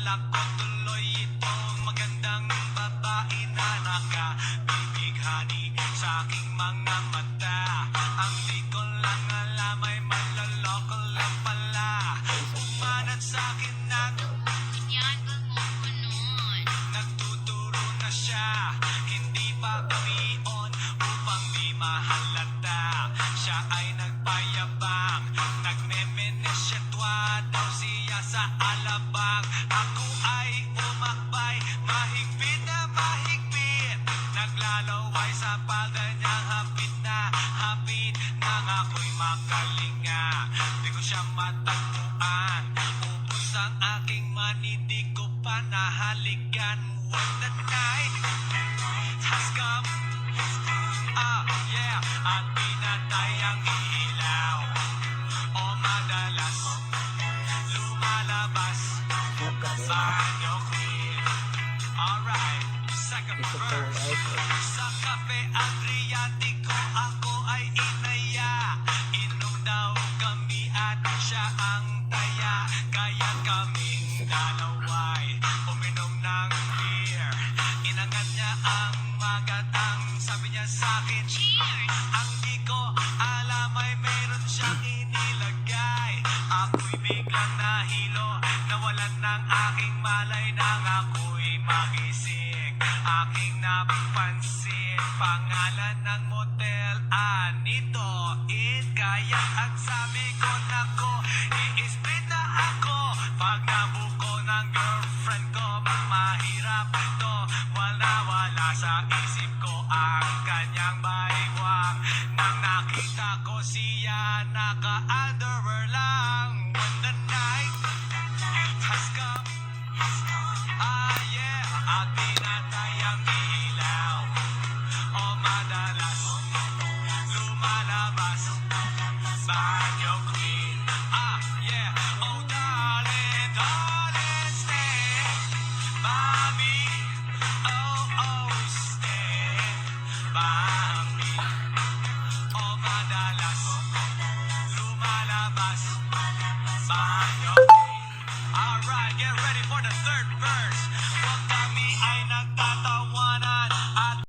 Akala ko tuloy itong magandang babae na nakabibighani sa aking mga mata. Ang di ko lang alam ay manloloko lang pala. Umanat sa akin ng Inyagal mo ko nun. nagtuturo na siya. Hindi pa gabion upang di mahalata. Siya ay nagpayabang, nagmemenesyetwa daw siya sa alabang. Ako ay umakbay, mahigpit na mahigpit. Naglalaway sa palda niyang hapit nang ako'y makalinga. Di ko siya matagpuan, ubos ang aking money, di ko pa nahalikan. When the night has come, yeah, at pinatay ang ilaw. O madalas lumalabas banyo queen. Alright, second verse. Sa Cafe Adriatico ako ay inaya. Inom daw kami at siya ang taya. Kaya kaming dalaway uminom ng beer. Inangat niya ang magatang, sabi niya sa'kin, cheers! Ang di ko alam ay meron siyang inilagay. Ako'y biglang nahilo, nawalan ng aking malay nang ako'y magising. Aking napansin, pangalan ng motel, Anito It. Kaya ang sabi ko, nako, i-split na ako. Pag nabuko ng girlfriend ko, mahirap to. Wala sa isip ko ang kanyang baywang. Nang nakita ko siya, naka-underwear lang. When the night has come, yeah, at pinatay ang ilaw. O madalas lumalabas banyo queen. Yeah, oh darling, darling, stay by me. Oh, stay by me. O madalas lumalabas banyo queen. Alright, get ready for the third